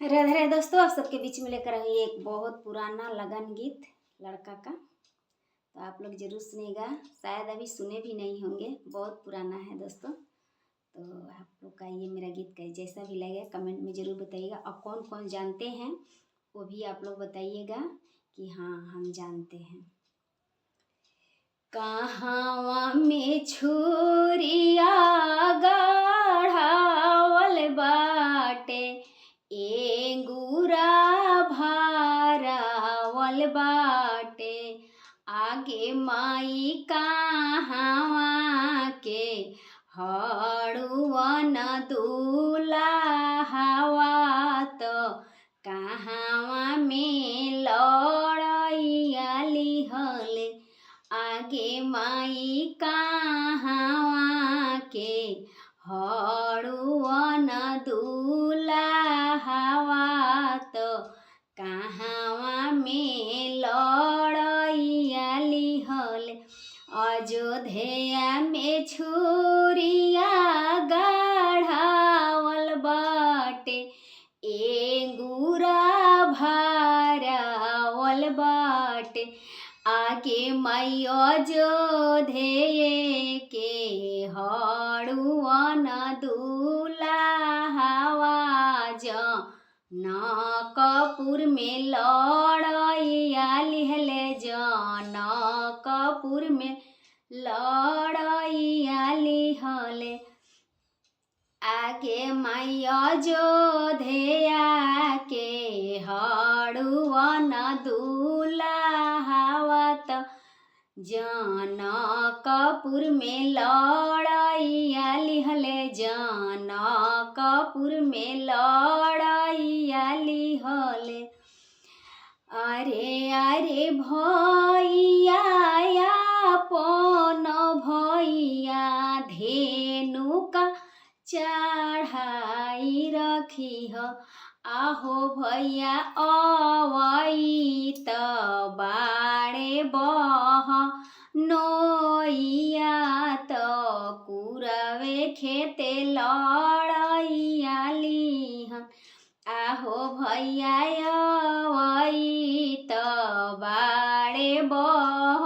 राधे राधे दोस्तों, आप सबके बीच में लेकर आई एक बहुत पुराना लगन गीत लड़का का। तो आप लोग जरूर सुनेगा, शायद अभी सुने भी नहीं होंगे, बहुत पुराना है दोस्तों। तो आप लोग का ये मेरा गीत का जैसा भी लगे कमेंट में ज़रूर बताइएगा, और कौन कौन जानते हैं वो भी आप लोग बताइएगा कि हाँ हम जानते हैं। कहाँवा में छुरिया गढ़ावल बाटे, एंगूरा भारावल बाटे, आगे माई कहाँवा के हड़ुवन दूल्हावा, तो कहाँवा में लड़ैया लिहले, आगे माई कहाँवा के हड़ुवन दूल्हावा, तो कहाँवा में लड़ैया लिहले, अयोध्या में छुरिया गढ़ावल बाटे, एंगूरा भारावल बाटे, आगे माई अयोध्या के हड़ुवन दूल्हावा, जनकपुर में लड़ैया लिहले, जनकपुर में लड़ैया लिहले, आगे माई अयोध्या के हड़ुवन दूल्हावा, तो जनकपुर में लड़ैया लिहले, जनकपुर में लड़ैया लिहले। अरे अरे भैया अपन भैया धेनु का चढ़ाई रखी हो, आहो भैया अवई त बाड़े बह नोइया, तो कुरवे खेते लड़ैया लिहन, आहो भैया अवई त बाड़े बह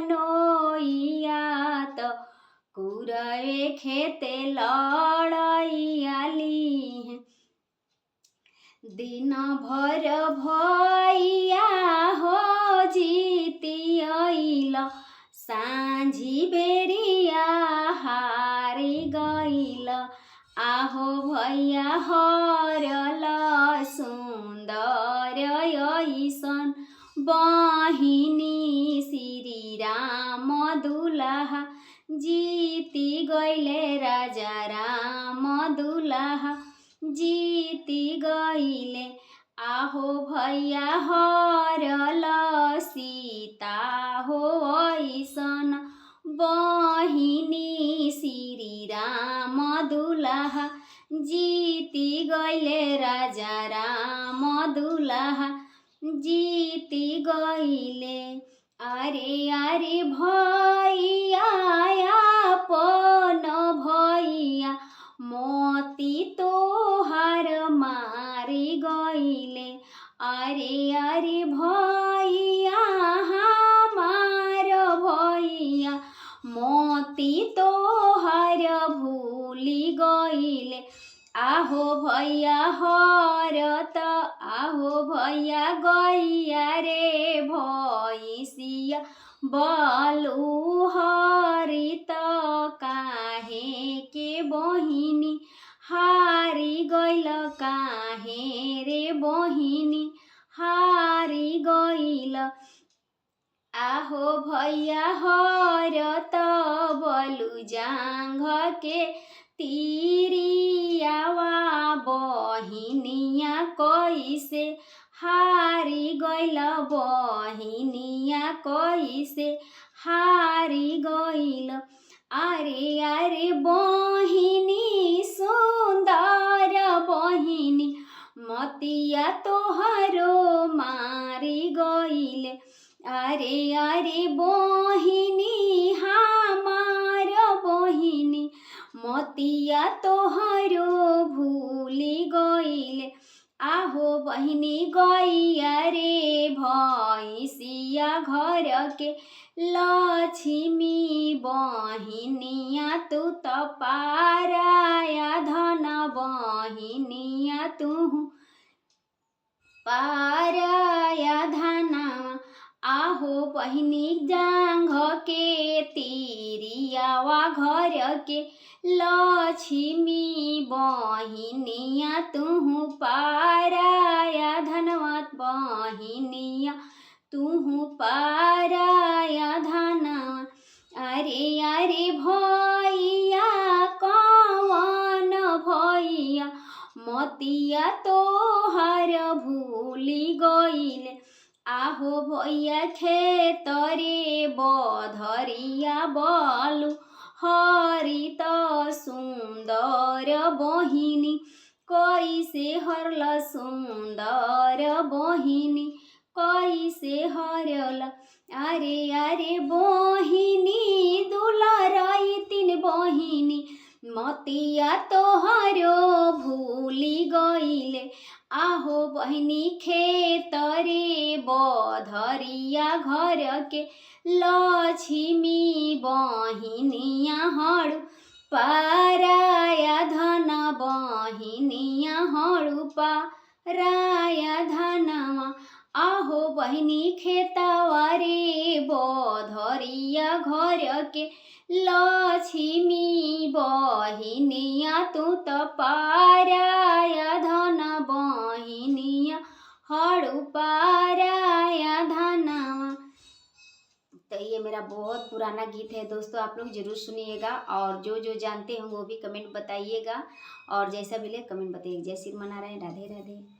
नोइया, तो कुरवे खेते लड़ैया लिहन। दिन भर भैया हो जीती अइल, सांझी बेरिया हारी गइल, आहो भैया हरल सुंदर अइसन बहिनी, श्री राम दुल्हा जीती गइले, राजा राम दुल्हा जीती गइले, आहो भैया हरल सीता हो अइसन बहिनी, श्री राम दुल्हा जीती गइले, राजा राम दुल्हा जीती गइले। अरे अरे भैया अपन भैया मोती तोहार मारी गइले, अरे अरे भैया हमार भैया मोती तोहार भूली गइले, आहो भैया हरत आहो भैया गैया रे भैसिया बलु हरित, काहे के बहिनी हारी गइल, काहे रे बहिनी हारी गइल, आहो भैया हरत बलु जांघ के तीरियावा, बहिनिया कैसे हारी गइल, बहिनिया कैसे हारी गइल, अरे अरे बहिनी सुंदर बहिनी मतिया तोहरो मारी गइले, अरे अरे बहिनी हमार बहिनी मोतिया तोहरो भूली गइले, आहो बहिनी गैया रे भैंसिया घर के लक्ष्मी बहिनिया तू त पाराया धन बहिनिया तू पाराया धनवा। आहो बहिनी जांघ के तिरियावा घर के लक्ष्मी बहिनिया तू पाराया धनवत बहिनिया तू पाराया धनवा। अरे अरे भैया कौन भैया मतिया तोहर भूली गइले। आहो भैया खेतरे बधरिया बलु हरित सुंदर बहिनी कैसे हरल सुंदर बहिनी कैसे हरल। अरे अरे बहिनी दुलाराई तीन बहिनी मतिया तोहरो भूली गइले। आहो बहिनी खेतरे बधरिया घर के लक्ष्मी बहिनिया हड़ू पाराया धन बहिनिया हड़ू पाराया धनवा। आहो बहिनी खेतवा रे बधरिया घर के लक्ष्मी बहिनिया तू त पाराया धन बहिनिया हड़ू पाराया धनवा। तो ये मेरा बहुत पुराना गीत है दोस्तों, आप लोग ज़रूर सुनिएगा और जो जो जानते हैं वो भी कमेंट बताइएगा और जैसा भी ले कमेंट बताइए। जय श्री मना रहे, राधे राधे।